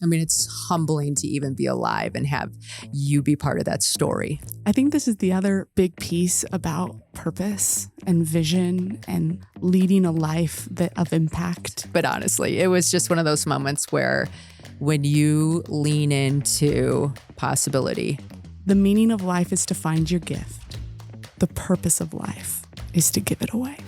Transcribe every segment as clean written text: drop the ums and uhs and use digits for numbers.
I mean, it's humbling to even be alive and have you be part of that story. I think this is the other big piece about purpose and vision and leading a life of impact. But honestly, it was just one of those moments where when you lean into possibility. The meaning of life is to find your gift. The purpose of life is to give it away.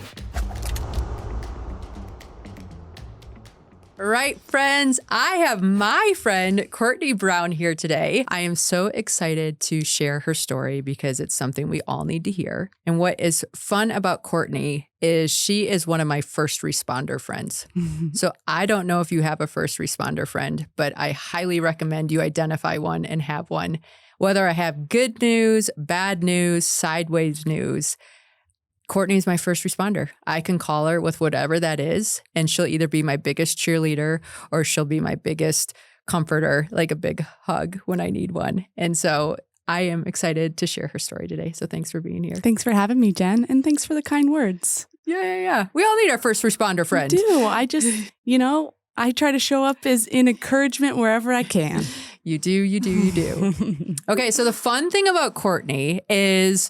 Right, friends, I have my friend Courtney Brown here today. I am so excited to share her story because it's something we all need to hear. And what is fun about Courtney is she is one of my first responder friends. So I don't know if you have a first responder friend, but I highly recommend you identify one and have one. Whether I have good news, bad news, sideways news, Courtney's my first responder. I can call her with whatever that is, and she'll either be my biggest cheerleader or she'll be my biggest comforter, like a big hug when I need one. And so I am excited to share her story today. So thanks for being here. Thanks for having me, Jen, and thanks for the kind words. Yeah. We all need our first responder friend. I do. I just, I try to show up as in encouragement wherever I can. You do. Okay, so the fun thing about Courtney is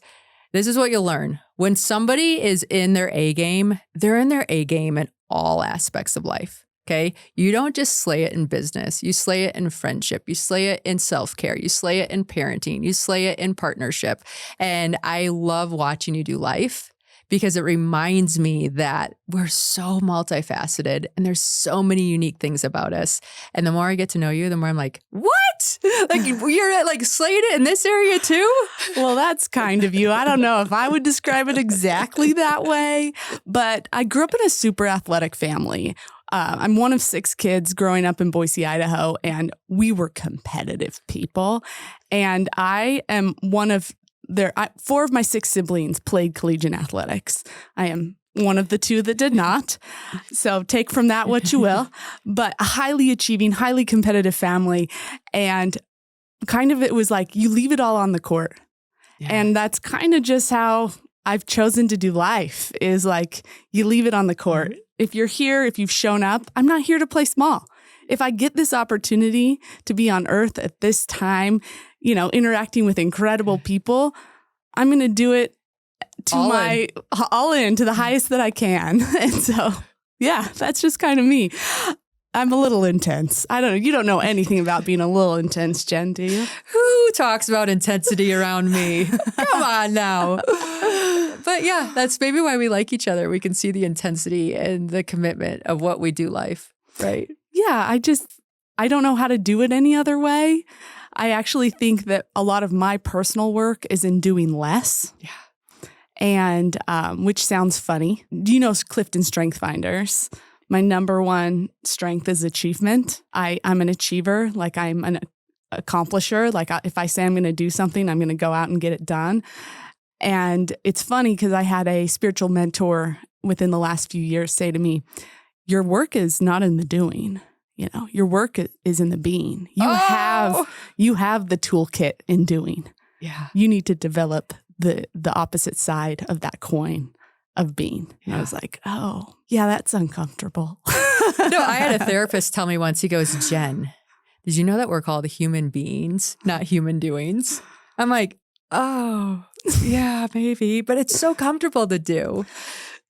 this is what you'll learn. When somebody is in their A game, they're in their A game in all aspects of life, okay? You don't just slay it in business. You slay it in friendship. You slay it in self-care. You slay it in parenting. You slay it in partnership. And I love watching you do life because it reminds me that we're so multifaceted and there's so many unique things about us. And the more I get to know you, the more I'm like, what? Like you're like slaying it in this area too? Well, that's kind of you. I don't know if I would describe it exactly that way, but I grew up in a super athletic family. I'm one of 6 kids growing up in Boise, Idaho, and we were competitive people. And I am one of 4 of my 6 siblings played collegiate athletics. I am one of the 2 that did not. So take from that what you will. But a highly achieving, highly competitive family. And kind of it was like you leave it all on the court. Yeah. And that's kind of just how I've chosen to do life is like you leave it on the court. Mm-hmm. If you're here, if you've shown up, I'm not here to play small. If I get this opportunity to be on earth at this time, interacting with incredible people, I'm going to do it to all in to the highest that I can. And so, yeah, that's just kind of me. I'm a little intense. I don't know. You don't know anything about being a little intense, Jen, do you? Who talks about intensity around me? Come on now. But yeah, that's maybe why we like each other. We can see the intensity and the commitment of what we do life, right? Yeah, I don't know how to do it any other way. I actually think that a lot of my personal work is in doing less. Yeah. And which sounds funny. Do you know Clifton Strength Finders? My number one strength is achievement. I'm an achiever, like I'm an accomplisher. Like if I say I'm going to do something, I'm going to go out and get it done. And it's funny because I had a spiritual mentor within the last few years say to me, your work is not in the doing. Your work is in the being. You have the toolkit in doing. Yeah. You need to develop the opposite side of that coin of being. Yeah. I was like, oh, yeah, that's uncomfortable. No, I had a therapist tell me once, he goes, Jen, did you know that we're called human beings, not human doings? I'm like, oh, yeah, maybe, but it's so comfortable to do.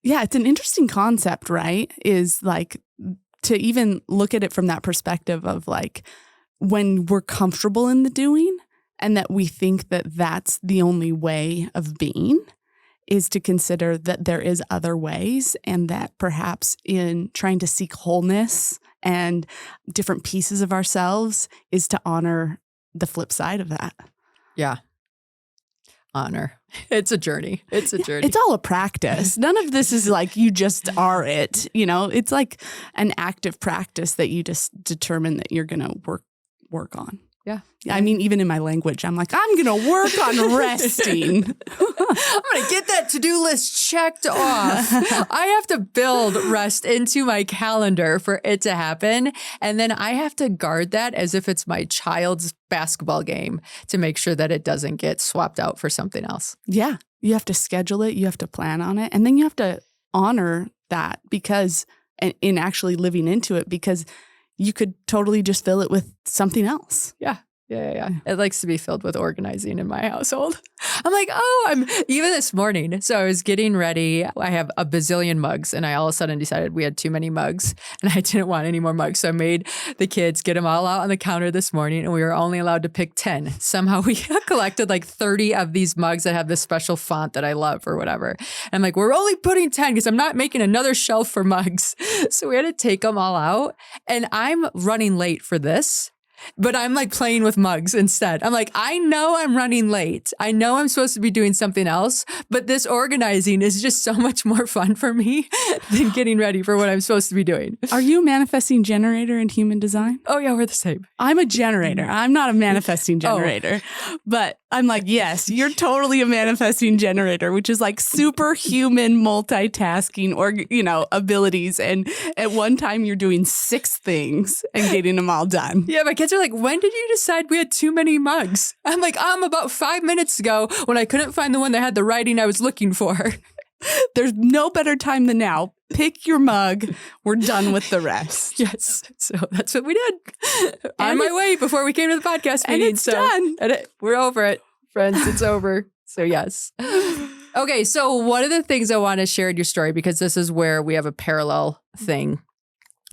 Yeah, it's an interesting concept, right? Is like to even look at it from that perspective of like when we're comfortable in the doing and that we think that that's the only way of being is to consider that there is other ways and that perhaps in trying to seek wholeness and different pieces of ourselves is to honor the flip side of that. Yeah. Honor. It's a journey. It's all a practice. None of this is like you just are it. It's like an active practice that you just determine that you're going to work on. Yeah. I mean, even in my language, I'm like, I'm going to work on resting. I'm going to get that to-do list checked off. I have to build rest into my calendar for it to happen. And then I have to guard that as if it's my child's basketball game to make sure that it doesn't get swapped out for something else. Yeah. You have to schedule it. You have to plan on it. And then you have to honor that because in actually living into it, because you could totally just fill it with something else. Yeah. It likes to be filled with organizing in my household. I'm like, even this morning. So I was getting ready. I have a bazillion mugs and I all of a sudden decided we had too many mugs and I didn't want any more mugs. So I made the kids get them all out on the counter this morning and we were only allowed to pick 10. Somehow we collected like 30 of these mugs that have this special font that I love or whatever. And I'm like, we're only putting 10 because I'm not making another shelf for mugs. So we had to take them all out and I'm running late for this. But I'm like playing with mugs instead. I'm like, I know I'm running late. I know I'm supposed to be doing something else, but this organizing is just so much more fun for me than getting ready for what I'm supposed to be doing. Are you a manifesting generator in human design? Oh yeah, we're the same. I'm a generator. I'm not a manifesting generator, but I'm like, yes, you're totally a manifesting generator, which is like superhuman multitasking or, abilities. And at one time you're doing 6 things and getting them all done. Yeah, my kids are like, when did you decide we had too many mugs? I'm like, about 5 minutes ago when I couldn't find the one that had the writing I was looking for. There's no better time than now. Pick your mug. We're done with the rest. Yes. So that's what we did. On my way before we came to the podcast meeting. And it's done. We're over it, friends. It's over. So yes. Okay. So one of the things I want to share in your story, because this is where we have a parallel thing,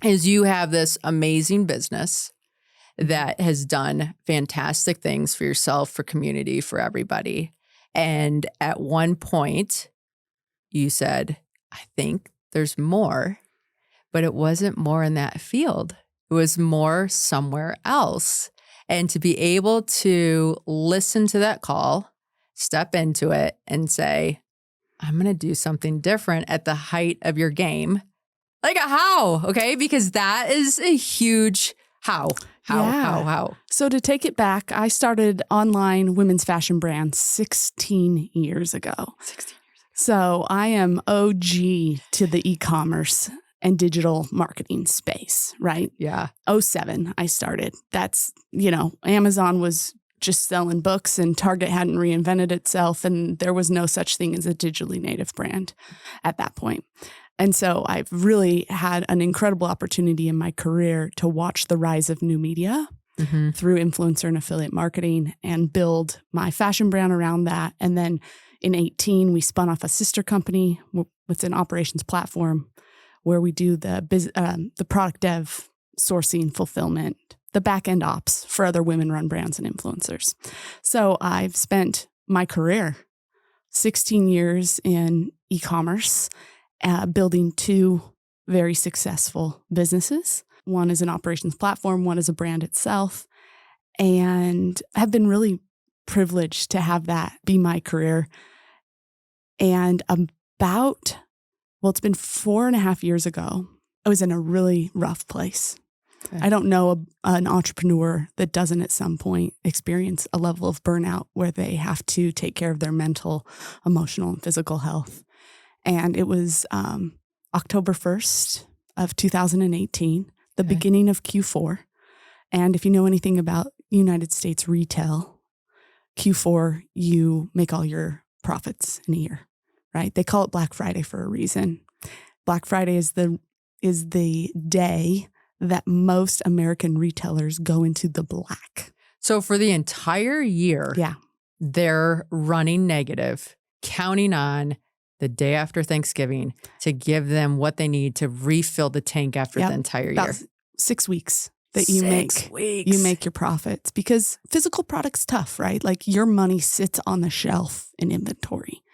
is you have this amazing business that has done fantastic things for yourself, for community, for everybody. And at one point, you said, I think there's more, but it wasn't more in that field. It was more somewhere else. And to be able to listen to that call, step into it and say, I'm going to do something different at the height of your game. Like a how, okay? Because that is a huge how. How? So to take it back, I started online women's fashion brand 16 years ago. 16 years. So I am OG to the e-commerce and digital marketing space, right? Yeah. 2007, I started. That's, Amazon was just selling books and Target hadn't reinvented itself and there was no such thing as a digitally native brand at that point. And so I've really had an incredible opportunity in my career to watch the rise of new media through influencer and affiliate marketing and build my fashion brand around that. And then in 2018, we spun off a sister company with an operations platform where we do the product dev, sourcing, fulfillment, the back-end ops for other women-run brands and influencers. So I've spent my career, 16 years in e-commerce, building 2 very successful businesses. One is an operations platform, one is a brand itself, and have been really privileged to have that be my career. And it's been 4.5 years ago, I was in a really rough place. Okay. I don't know an entrepreneur that doesn't at some point experience a level of burnout where they have to take care of their mental, emotional, and physical health. And it was October 1st of 2018, the beginning of Q4. And if you know anything about United States retail, Q4, you make all your profits in a year, right? They call it Black Friday for a reason. Black Friday is the day that most American retailers go into the black. So for the entire year, they're running negative, counting on the day after Thanksgiving to give them what they need to refill the tank after the entire year. 6 weeks that you make your profits, because physical product's tough, right? Like your money sits on the shelf in inventory.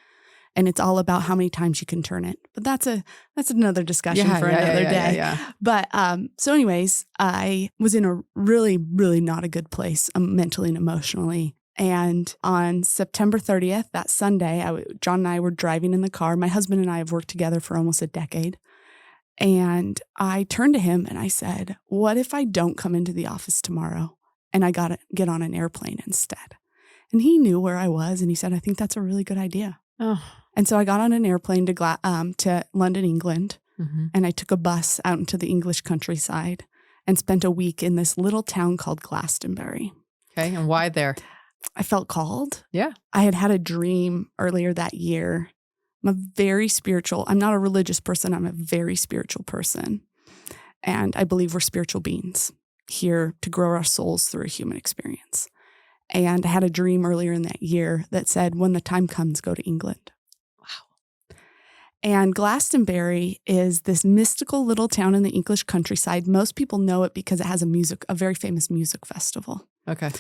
And it's all about how many times you can turn it. But that's another discussion for another day. Yeah. But so anyways, I was in a really, really not a good place mentally and emotionally. And on September 30th, that Sunday, John and I were driving in the car. My husband and I have worked together for almost a decade. And I turned to him and I said, what if I don't come into the office tomorrow and I got to get on an airplane instead? And he knew where I was. And he said, I think that's a really good idea. Oh. And so I got on an airplane to London, England. And I took a bus out into the English countryside and spent a week in this little town called Glastonbury. Okay. And why there? I felt called. Yeah. I had a dream earlier that year. I'm a very spiritual. I'm not a religious person. I'm a very spiritual person. And I believe we're spiritual beings here to grow our souls through a human experience. And I had a dream earlier in that year that said, when the time comes, go to England. Wow. And Glastonbury is this mystical little town in the English countryside. Most people know it because it has a very famous music festival. Okay.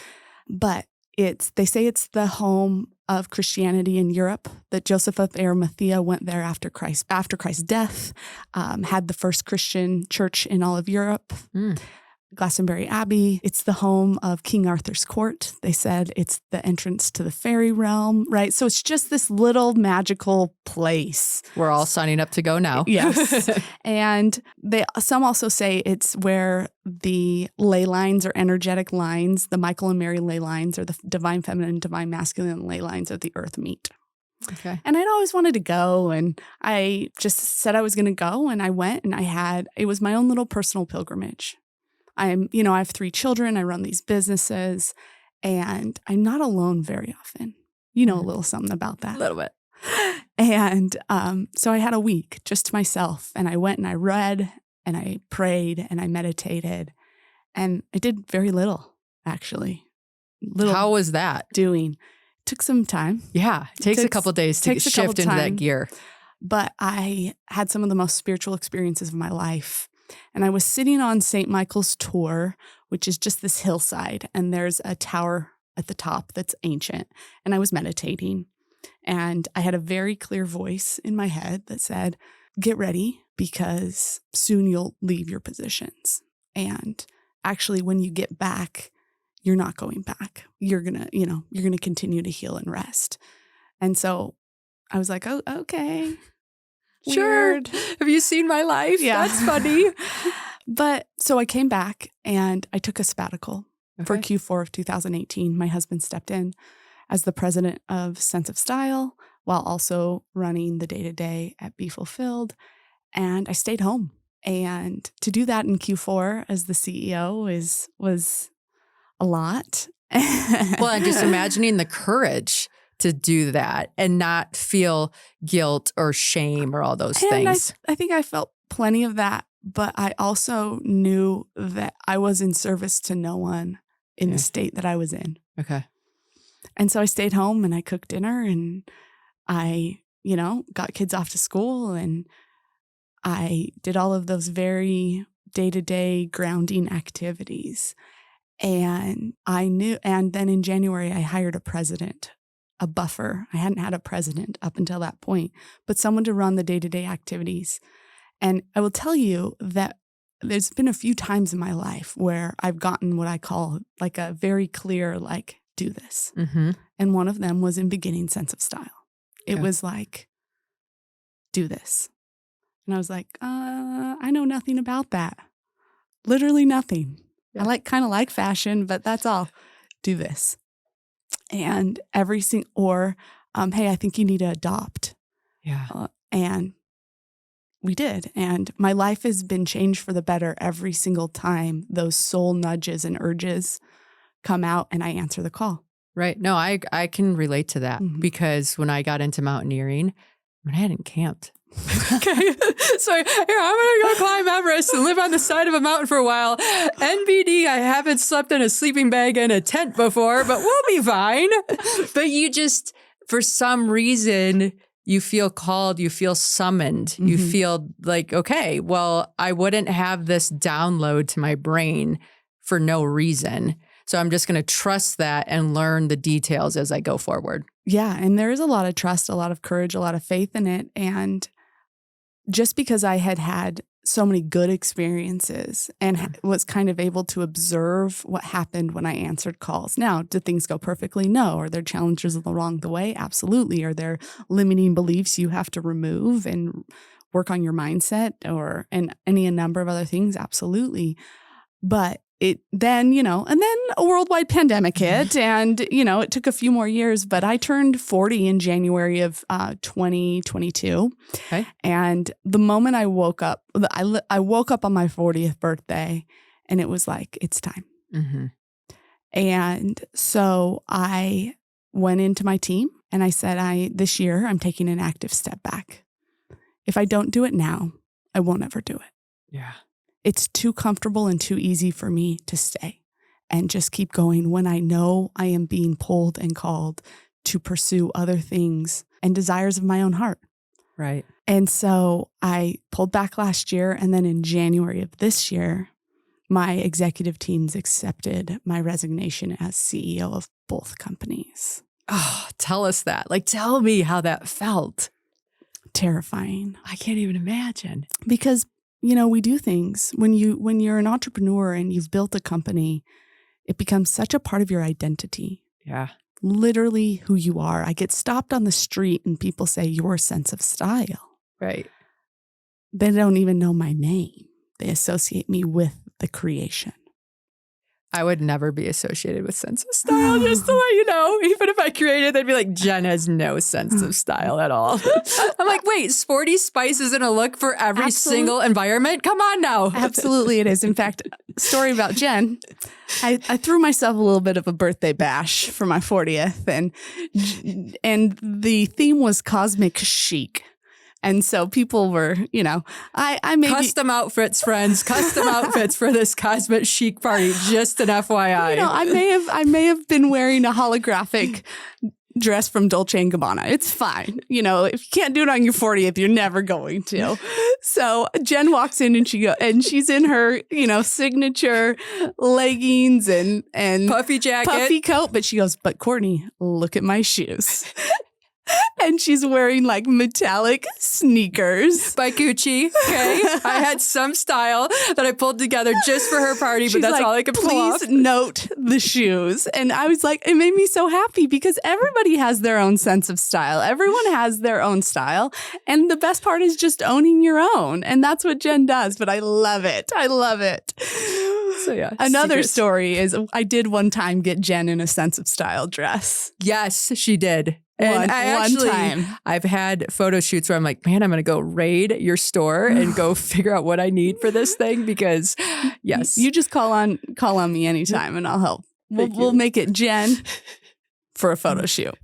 But they say it's the home of Christianity in Europe, that Joseph of Arimathea went there after Christ's death, had the first Christian church in all of Europe. Glastonbury Abbey. It's the home of King Arthur's court. They said it's the entrance to the fairy realm, right? So it's just this little magical place. We're all signing up to go now. Yes. And some also say it's where the ley lines or energetic lines, the Michael and Mary ley lines, or the divine feminine, divine masculine ley lines of the earth meet. Okay. And I'd always wanted to go, and I just said I was going to go, and I went, and it was my own little personal pilgrimage. I have 3 children. I run these businesses, and I'm not alone very often. A little something about that. A little bit. And so I had a week just to myself, and I went and I read and I prayed and I meditated, and I did very little, actually. How was that? Took some time. Yeah. It takes a couple of days to shift into that gear. But I had some of the most spiritual experiences of my life. And I was sitting on St. Michael's Tor, which is just this hillside, and there's a tower at the top that's ancient. And I was meditating, and I had a very clear voice in my head that said, get ready, because soon you'll leave your positions. And actually, when you get back, you're not going back. You're going to continue to heal and rest. And so I was like, oh, okay. Sure. Weird. Have you seen my life? Yeah. That's funny. But so I came back and I took a sabbatical for Okay. Q4 of 2018. My husband stepped in as the president of Sense of Style while also running the day-to-day at Be Fulfilled. And I stayed home. And to do that in Q4 as the CEO was a lot. Well, I'm just imagining the courage to do that and not feel guilt or shame or all those things. I think I felt plenty of that, but I also knew that I was in service to no one in the state that I was in. Okay. And so I stayed home and I cooked dinner, and I, got kids off to school, and I did all of those very day-to-day grounding activities. And then in January, I hired a president, a buffer. I hadn't had a president up until that point, but someone to run the day-to-day activities. And I will tell you that there's been a few times in my life where I've gotten what I call like a very clear, like, do this. Mm-hmm. And one of them was in beginning Sense of Style. It was like, do this. And I was like, I know nothing about that. Literally nothing. Yeah. I kind of like fashion, but that's all. Do this. And hey, I think you need to adopt. Yeah. And we did. And my life has been changed for the better every single time those soul nudges and urges come out and I answer the call. Right. No, I can relate to that because when I got into mountaineering, I hadn't camped. Okay. So here, I'm going to go climb Everest and live on the side of a mountain for a while. NBD, I haven't slept in a sleeping bag in a tent before, but we'll be fine. But you just, for some reason, you feel called, you feel summoned, you feel like, okay, well, I wouldn't have this download to my brain for no reason. So I'm just going to trust that and learn the details as I go forward. Yeah. And there is a lot of trust, a lot of courage, a lot of faith in it. And just because I had so many good experiences and was kind of able to observe what happened when I answered calls. Now, did things go perfectly? No. Are there challenges along the way? Absolutely. Are there limiting beliefs you have to remove and work on your mindset and any number of other things? Absolutely. But then a worldwide pandemic hit and, it took a few more years, but I turned 40 in January of 2022. Okay. And the moment I woke up, I woke up on my 40th birthday and it was like, it's time. Mm-hmm. And so I went into my team and I said, this year I'm taking an active step back. If I don't do it now, I won't ever do it. Yeah. it's too comfortable and too easy for me to stay and just keep going when I know I am being pulled and called to pursue other things and desires of my own heart. Right. And so I pulled back last year. And then in January of this year, my executive teams accepted my resignation as CEO of both companies. Oh, tell us that. Like, tell me how that felt. Terrifying. I can't even imagine. Because, you know, we do things when you're an entrepreneur and you've built a company, it becomes such a part of your identity. Yeah. Literally who you are. I get stopped on the street and people say your sense of style. Right. They don't even know my name. They associate me with the creation. I would never be associated with sense of style, just to let you know. Even if I created, they'd be like, Jen has no sense of style at all. I'm like, wait, sporty spice isn't a look for every single environment? Come on now. Absolutely it is. In fact, story about Jen, I threw myself a little bit of a birthday bash for my 40th, and the theme was cosmic chic. And so people were, you know, I made custom outfits, friends, custom outfits for this cosmic chic party. Just an FYI. You know, I may have been wearing a holographic dress from Dolce & Gabbana. It's fine. You know, if you can't do it on your 40th, you're never going to. So Jen walks in and she's in her, you know, signature leggings and puffy jacket, puffy coat. But she goes, but Courtney, look at my shoes. And she's wearing like metallic sneakers by Gucci. Okay. I had some style that I pulled together just for her party, but that's like, all I could pull off. Please note the shoes. And I was like, it made me so happy because everybody has their own sense of style. Everyone has their own style. And the best part is just owning your own. And that's what Jen does. But I love it. I love it. So yeah. Another story is I did one time get Jen in a sense of style dress. Yes, she did. And one time. I've had photo shoots where I'm like, man, I'm going to go raid your store and go figure out what I need for this thing because, yes. You just call on me anytime and I'll help. We'll make it Jen for a photo shoot.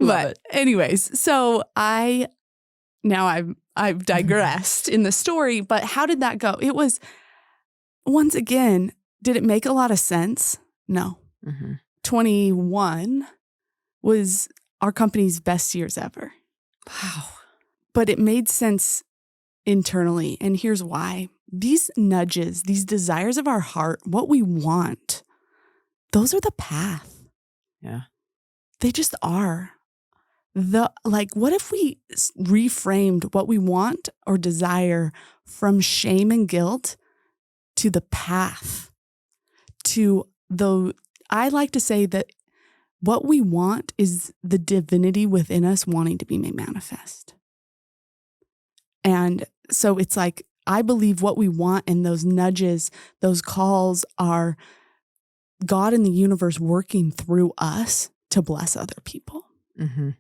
But anyways, so I've digressed in the story, but how did that go? It was, once again, did it make a lot of sense? No. 21 was our company's best years ever. Wow. But it made sense internally. And here's why. These nudges, these desires of our heart, what we want, those are the path. Yeah. They just are. What if we reframed what we want or desire from shame and guilt to the path, I like to say that what we want is the divinity within us wanting to be made manifest. And so it's like, I believe what we want and those nudges, those calls are God in the universe working through us to bless other people. Mm-hmm.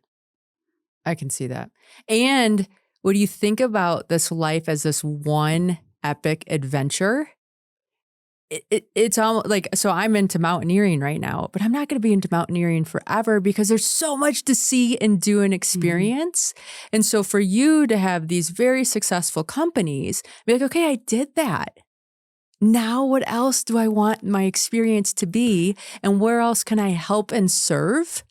I can see that. And when you think about this life as this one epic adventure, it's almost like, so I'm into mountaineering right now, but I'm not going to be into mountaineering forever because there's so much to see and do and experience. Mm-hmm. And so for you to have these very successful companies, be like, okay, I did that. Now what else do I want my experience to be? And where else can I help and serve?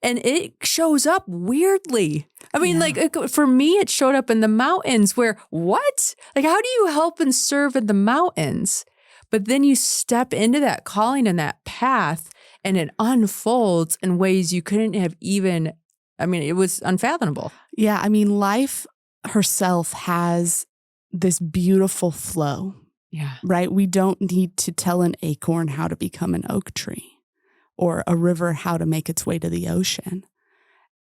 And it shows up weirdly. I mean, for me, it showed up in the mountains where, what? Like, how do you help and serve in the mountains? But then you step into that calling and that path and it unfolds in ways you couldn't have even, it was unfathomable. Yeah. I mean, life herself has this beautiful flow. Yeah. Right? We don't need to tell an acorn how to become an oak tree or a river how to make its way to the ocean.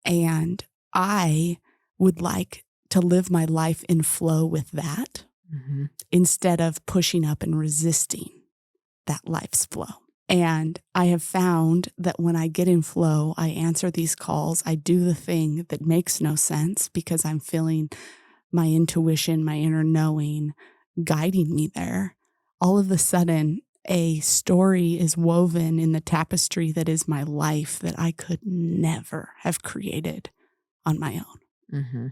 And I would like to live my life in flow with that. Mm-hmm. Instead of pushing up and resisting that life's flow. And I have found that when I get in flow, I answer these calls. I do the thing that makes no sense because I'm feeling my intuition, my inner knowing guiding me there. All of a sudden, a story is woven in the tapestry that is my life that I could never have created on my own. Mm-hmm.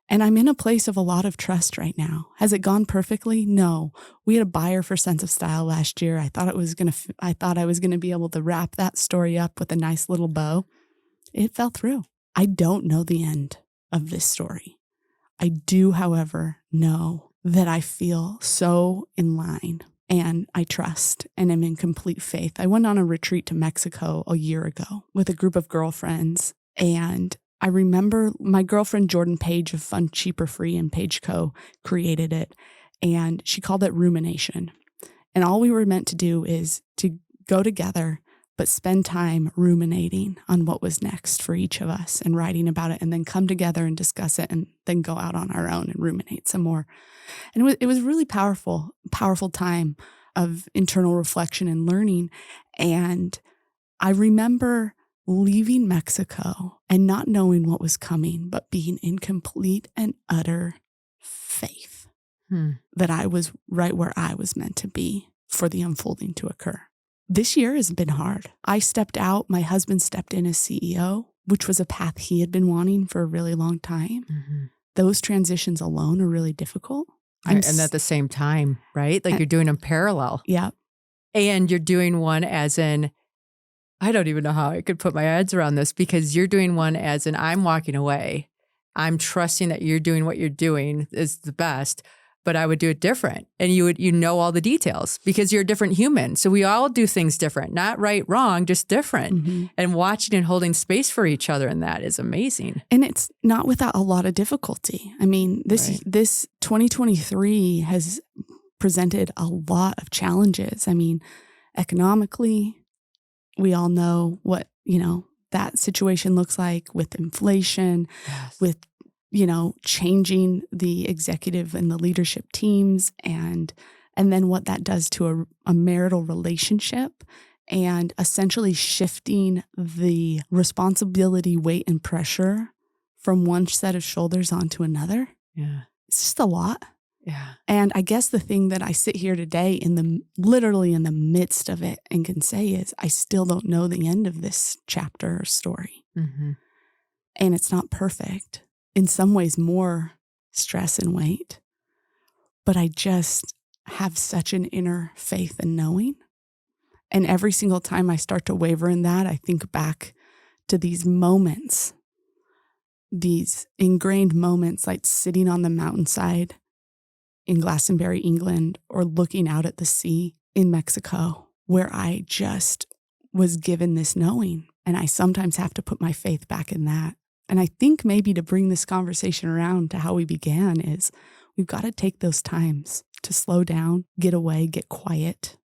And I'm in a place of a lot of trust right now. Has it gone perfectly? No. We had a buyer for Sense of Style last year. I thought I was going to be able to wrap that story up with a nice little bow. It fell through. I don't know the end of this story. I do, however, know that I feel so in line and I trust and am in complete faith. I went on a retreat to Mexico a year ago with a group of girlfriends, and I remember my girlfriend Jordan Page of Fun, Cheaper, Free and Page Co. created it, and she called it rumination. And all we were meant to do is to go together, but spend time ruminating on what was next for each of us and writing about it, and then come together and discuss it, and then go out on our own and ruminate some more. And it was really powerful time of internal reflection and learning. And I remember leaving Mexico and not knowing what was coming, but being in complete and utter faith that I was right where I was meant to be for the unfolding to occur. This year has been hard. I stepped out. My husband stepped in as CEO, which was a path he had been wanting for a really long time. Mm-hmm. Those transitions alone are really difficult. And at the same time, right? Like you're doing them parallel. Yeah. And you're doing one as in, I don't even know how I could put my heads around this, because you're doing one as in, I'm walking away. I'm trusting that you're doing what you're doing is the best, but I would do it different. And you know all the details because you're a different human. So we all do things different, not right, wrong, just different. Mm-hmm. And watching and holding space for each other in that is amazing. And it's not without a lot of difficulty. I mean, this 2023 has presented a lot of challenges. I mean, economically, we all know what, that situation looks like with inflation, yes, with changing the executive and the leadership teams, and then what that does to a marital relationship, and essentially shifting the responsibility, weight, and pressure from one set of shoulders onto another. Yeah. It's just a lot. Yeah. And I guess the thing that I sit here today literally in the midst of it and can say is I still don't know the end of this chapter or story. Mm-hmm. And it's not perfect. In some ways, more stress and weight. But I just have such an inner faith and knowing. And every single time I start to waver in that, I think back to these moments, these ingrained moments like sitting on the mountainside in Glastonbury, England, or looking out at the sea in Mexico, where I just was given this knowing. And I sometimes have to put my faith back in that. And I think maybe to bring this conversation around to how we began is we've got to take those times to slow down, get away, get quiet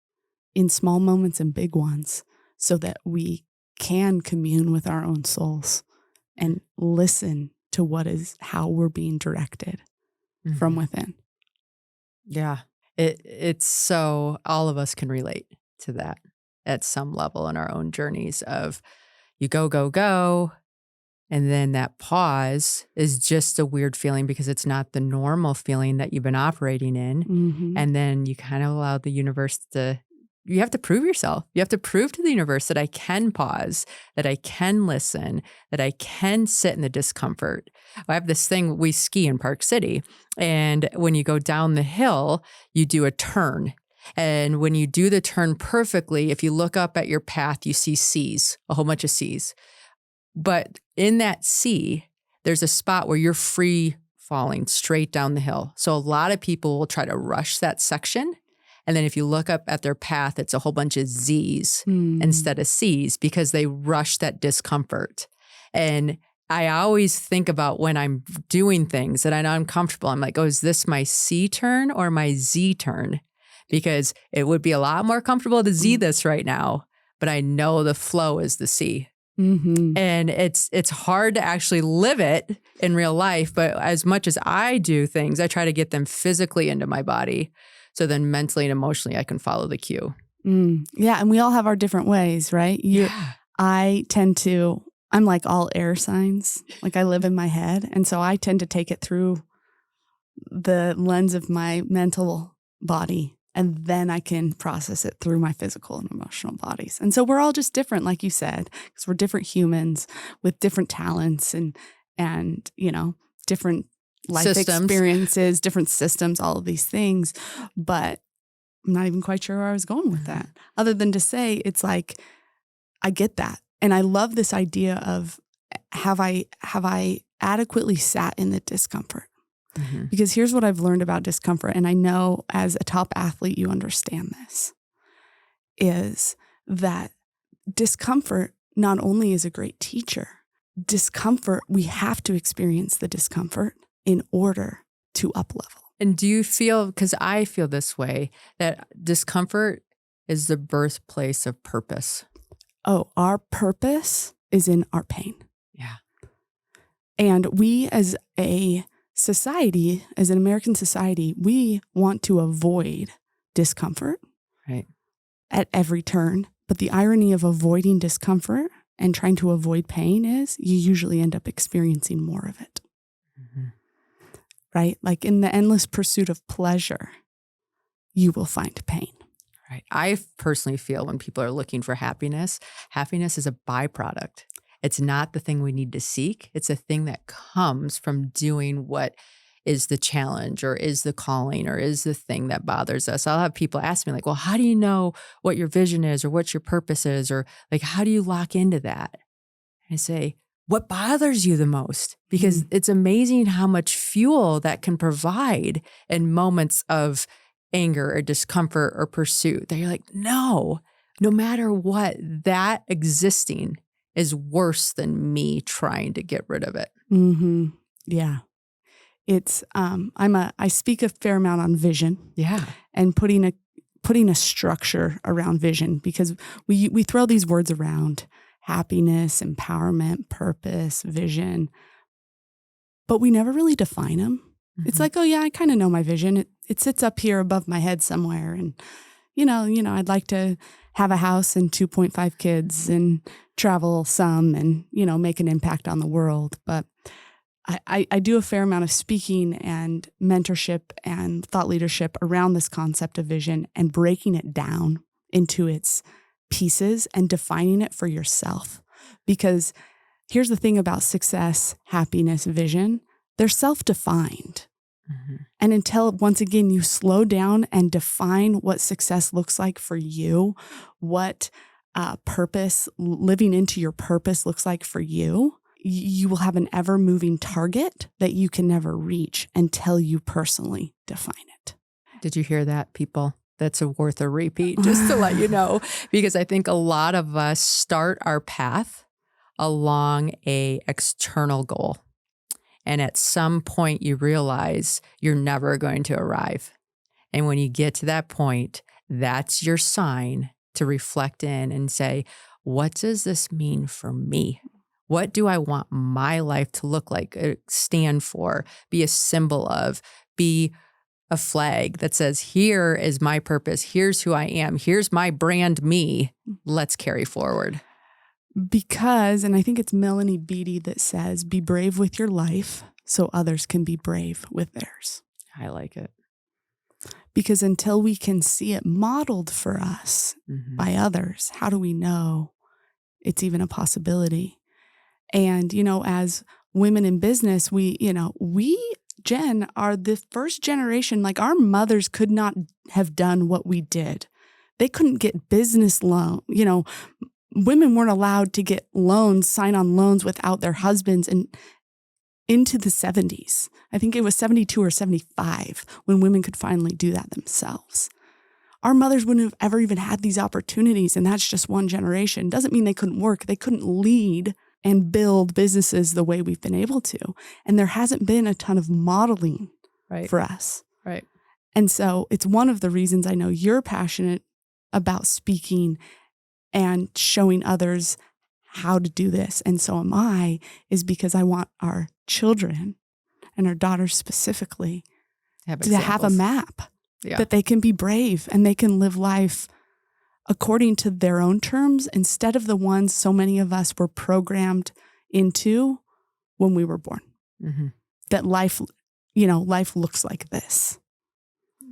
in small moments and big ones so that we can commune with our own souls and listen to how we're being directed from within. Yeah. It's so all of us can relate to that at some level in our own journeys of you go, go, go. And then that pause is just a weird feeling because it's not the normal feeling that you've been operating in. Mm-hmm. And then you kind of allow the universe you have to prove yourself. You have to prove to the universe that I can pause, that I can listen, that I can sit in the discomfort. I have this thing, we ski in Park City. And when you go down the hill, you do a turn. And when you do the turn perfectly, if you look up at your path, you see seas, a whole bunch of seas. But in that sea, there's a spot where you're free falling straight down the hill. So a lot of people will try to rush that section. And then if you look up at their path, it's a whole bunch of Z's instead of C's because they rush that discomfort. And I always think about when I'm doing things that I know I'm comfortable. I'm like, oh, is this my C turn or my Z turn? Because it would be a lot more comfortable to Z this right now, but I know the flow is the C. Mm-hmm. And it's hard to actually live it in real life. But as much as I do things, I try to get them physically into my body. So then mentally and emotionally, I can follow the cue. Yeah. And we all have our different ways, right? I'm like all air signs. Like I live in my head. And so I tend to take it through the lens of my mental body. And then I can process it through my physical and emotional bodies. And so we're all just different, like you said, because we're different humans with different talents and different life Systems. experiences, different systems, all of these things. But I'm not even quite sure where I was going with that, other than to say it's like, I get that. And I love this idea of have I adequately sat in the discomfort? Mm-hmm. Because here's what I've learned about discomfort, and I know as a top athlete you understand this, is that discomfort not only is a great teacher, discomfort, we have to experience the discomfort in order to up-level. And do you feel, because I feel this way, that discomfort is the birthplace of purpose? Oh, our purpose is in our pain. Yeah. And we as a society, as an American society, we want to avoid discomfort Right. at every turn. But the irony of avoiding discomfort and trying to avoid pain is you usually end up experiencing more of it. Mm-hmm. Right? Like in the endless pursuit of pleasure, you will find pain. Right. I personally feel when people are looking for happiness, happiness is a byproduct. It's not the thing we need to seek. It's a thing that comes from doing what is the challenge or is the calling or is the thing that bothers us. I'll have people ask me like, well, how do you know what your vision is or what your purpose is? Or like, how do you lock into that? And I say, what bothers you the most? Because it's amazing how much fuel that can provide in moments of anger or discomfort or pursuit that you're like, no matter what, that existing is worse than me trying to get rid of it. Mm-hmm. Yeah. It's, I speak a fair amount on vision. Yeah. And putting a structure around vision, because we throw these words around: happiness, empowerment, purpose, vision, but we never really define them. Mm-hmm. It's like, oh yeah, I kind of know my vision. It sits up here above my head somewhere. And, you know, I'd like to have a house and 2.5 kids and travel some and, make an impact on the world. But I do a fair amount of speaking and mentorship and thought leadership around this concept of vision and breaking it down into its pieces and defining it for yourself. Because here's the thing about success, happiness, vision, they're self-defined. Mm-hmm. And until, once again, you slow down and define what success looks like for you, what purpose, living into your purpose looks like for you, you will have an ever-moving target that you can never reach until you personally define it. Did you hear that, people? That's worth a repeat, just to let you know, because I think a lot of us start our path along a external goal. And at some point you realize you're never going to arrive. And when you get to that point, that's your sign to reflect in and say, what does this mean for me? What do I want my life to look like, stand for, be a symbol of, be a flag that says, here is my purpose. Here's who I am. Here's my brand me. Let's carry forward. Because, and I think it's Melanie Beattie that says, be brave with your life so others can be brave with theirs. I like it. Because until we can see it modeled for us by others, how do we know it's even a possibility? And, as women in business, we, Jen, are the first generation, like our mothers could not have done what we did. They couldn't get business loan. Women weren't allowed to get loans, sign on loans without their husbands, and into the 70s. I think it was 72 or 75 when women could finally do that themselves. Our mothers wouldn't have ever even had these opportunities, and that's just one generation. Doesn't mean they couldn't work. They couldn't lead and build businesses the way we've been able to. And there hasn't been a ton of modeling for us. Right. And so it's one of the reasons I know you're passionate about speaking and showing others how to do this. And so am I, is because I want our children and our daughters specifically to have a map that they can be brave and they can live life according to their own terms instead of the ones so many of us were programmed into when we were born. Mm-hmm. That life looks like this.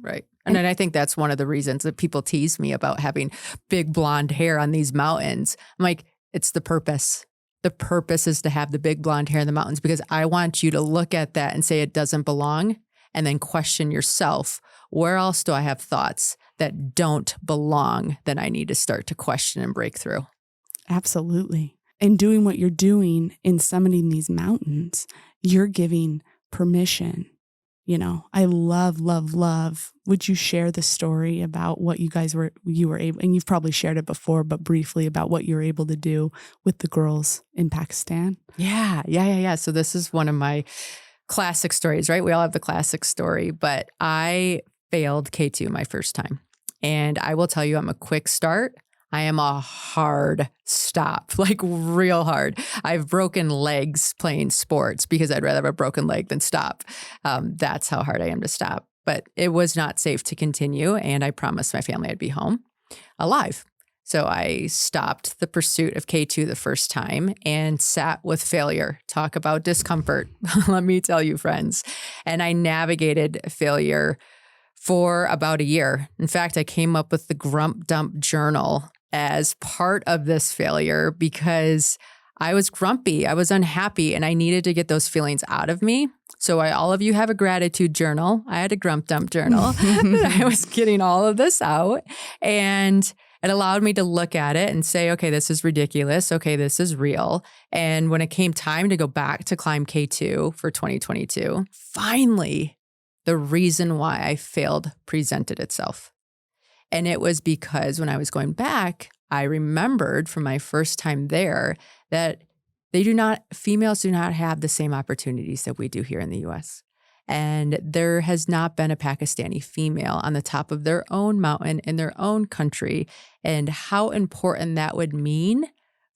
Right. And I think that's one of the reasons that people tease me about having big blonde hair on these mountains. I'm like, it's the purpose. the purpose is to have the big blonde hair in the mountains, because I want you to look at that and say it doesn't belong, and then question yourself, where else do I have thoughts that don't belong that I need to start to question and break through? Absolutely. And doing what you're doing in summiting these mountains, you're giving permission. I love, love, love. Would you share the story about what you were able, and you've probably shared it before, but briefly, about what you were able to do with the girls in Pakistan? Yeah. So this is one of my classic stories, right? We all have the classic story, but I failed K2 my first time. And I will tell you, I'm a quick start. I am a hard stop, like real hard. I've broken legs playing sports because I'd rather have a broken leg than stop. That's how hard I am to stop. But it was not safe to continue. And I promised my family I'd be home alive. So I stopped the pursuit of K2 the first time and sat with failure. Talk about discomfort. Let me tell you, friends. And I navigated failure for about a year. In fact, I came up with the Grump Dump Journal as part of this failure because I was grumpy, I was unhappy, and I needed to get those feelings out of me. So all of you have a gratitude journal. I had a Grump Dump Journal. I was getting all of this out, and it allowed me to look at it and say, okay, this is ridiculous. Okay, this is real. And when it came time to go back to climb K2 for 2022, finally, the reason why I failed presented itself. And it was because when I was going back, I remembered from my first time there that females do not have the same opportunities that we do here in the US. And there has not been a Pakistani female on the top of their own mountain in their own country, and how important that would mean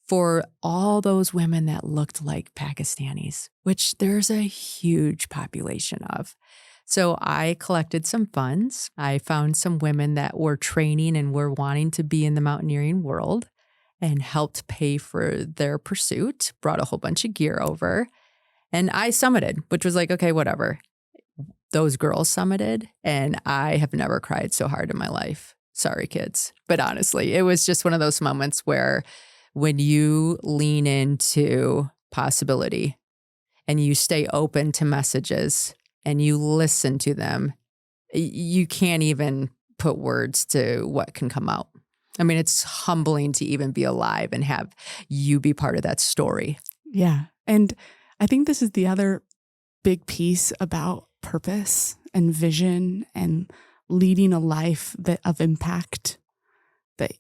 for all those women that looked like Pakistanis, which there's a huge population of. So I collected some funds. I found some women that were training and were wanting to be in the mountaineering world and helped pay for their pursuit, brought a whole bunch of gear over, and I summited, which was like, okay, whatever. Those girls summited, and I have never cried so hard in my life. Sorry, kids. But honestly, it was just one of those moments where when you lean into possibility and you stay open to messages and you listen to them, you can't even put words to what can come out. I mean, it's humbling to even be alive and have you be part of that story. Yeah. And I think this is the other big piece about purpose and vision and leading a life of impact, that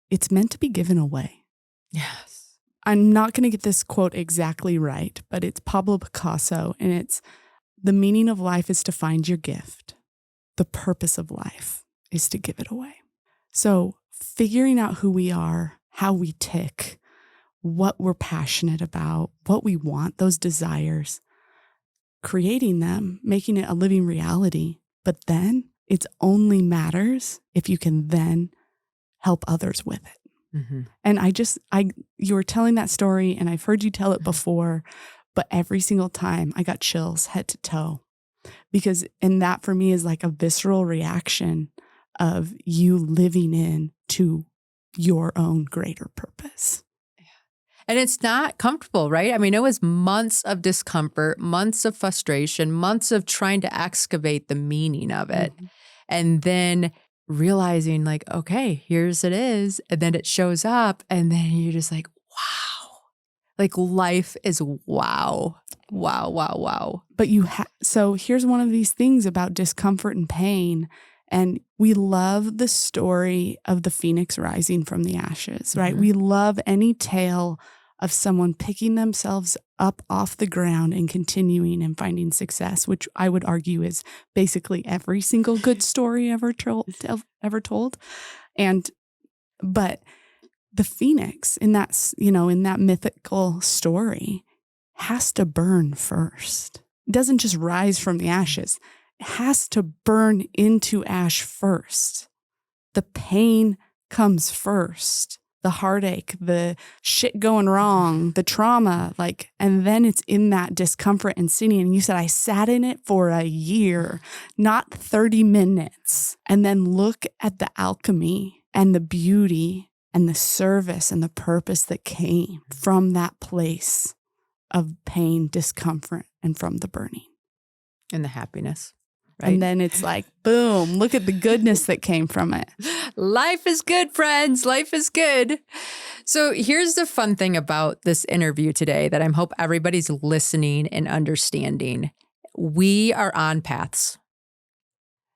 it's meant to be given away. Yes. I'm not going to get this quote exactly right, but it's Pablo Picasso, and it's, the meaning of life is to find your gift. The purpose of life is to give it away. So figuring out who we are, how we tick, what we're passionate about, what we want, those desires, creating them, making it a living reality. But then it only matters if you can then help others with it. Mm-hmm. And you were telling that story, and I've heard you tell it before, but every single time I got chills head to toe, and that for me is like a visceral reaction of you living into your own greater purpose. And it's not comfortable, right? I mean, it was months of discomfort, months of frustration, months of trying to excavate the meaning of it. Mm-hmm. And then realizing like, okay, here's it is. And then it shows up, and then you're just like, wow. Like life is wow. Wow, wow, wow. But so here's one of these things about discomfort and pain. And we love the story of the phoenix rising from the ashes, right? Mm-hmm. We love any tale of someone picking themselves up off the ground and continuing and finding success, which I would argue is basically every single good story ever told. But the phoenix in that mythical story has to burn first. It doesn't just rise from the ashes. It has to burn into ash first. The pain comes first. The heartache, the shit going wrong, the trauma, and then it's in that discomfort and sitting. And you said, I sat in it for a year, not 30 minutes. And then look at the alchemy and the beauty and the service and the purpose that came from that place of pain, discomfort, and from the burning. And the happiness. Right? And then it's like, boom, look at the goodness that came from it. Life is good, friends. Life is good. So here's the fun thing about this interview today that I hope everybody's listening and understanding. We are on paths.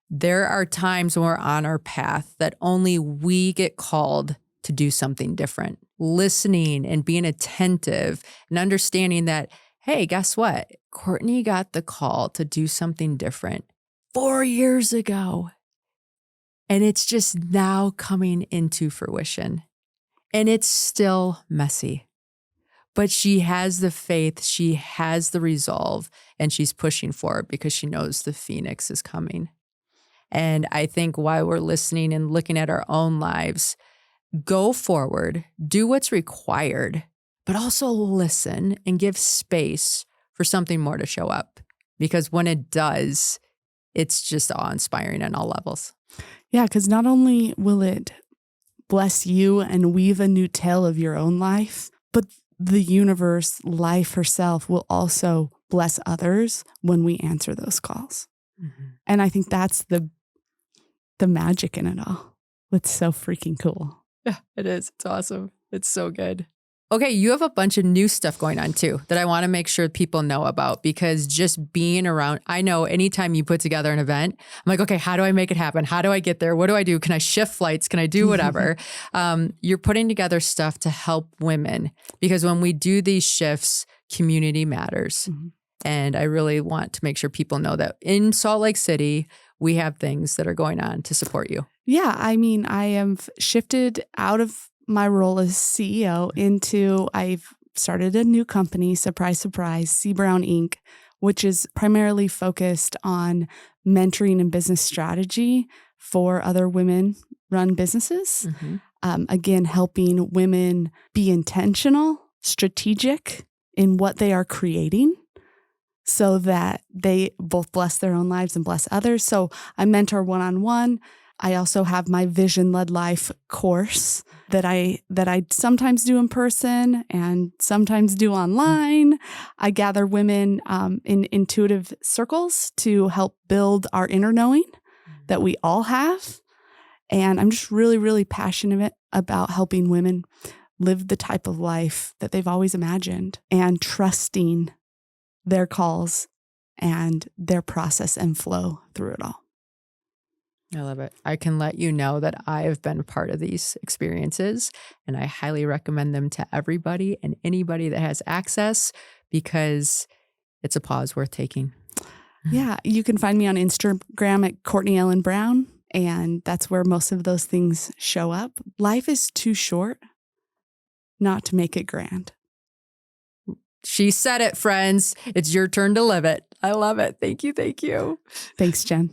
There are times when we're on our path that only we get called to do something different. Listening and being attentive and understanding that, hey, guess what? Courtney got the call to do something different 4 years ago. And it's just now coming into fruition. And it's still messy. But she has the faith, she has the resolve, and she's pushing forward because she knows the phoenix is coming. And I think while we're listening and looking at our own lives, go forward, do what's required, but also listen and give space for something more to show up. Because when it does, it's just awe-inspiring on all levels. Yeah, because not only will it bless you and weave a new tale of your own life, but the universe, life herself, will also bless others when we answer those calls. Mm-hmm. And I think that's the magic in it all. It's so freaking cool. Yeah, it is. It's awesome. It's so good. Okay, you have a bunch of new stuff going on too that I want to make sure people know about, because just being around, I know anytime you put together an event, I'm like, okay, how do I make it happen? How do I get there? What do I do? Can I shift flights? Can I do whatever? You're putting together stuff to help women, because when we do these shifts, community matters. Mm-hmm. And I really want to make sure people know that in Salt Lake City, we have things that are going on to support you. Yeah, I mean, I have shifted out of my role as CEO into, I've started a new company, surprise, surprise, C. Brown Inc., which is primarily focused on mentoring and business strategy for other women-run businesses. Mm-hmm. Again, helping women be intentional, strategic in what they are creating, so that they both bless their own lives and bless others. So I mentor one-on-one. I also have my Vision-Led Life course that I sometimes do in person and sometimes do online. I gather women in intuitive circles to help build our inner knowing that we all have. And I'm just really, really passionate about helping women live the type of life that they've always imagined and trusting their calls and their process and flow through it all. I love it. I can let you know that I have been a part of these experiences, and I highly recommend them to everybody and anybody that has access, because it's a pause worth taking. Yeah. You can find me on Instagram at Courtney Ellen Brown, and that's where most of those things show up. Life is too short not to make it grand. She said it, friends. It's your turn to live it. I love it. Thank you. Thank you. Thanks, Jen.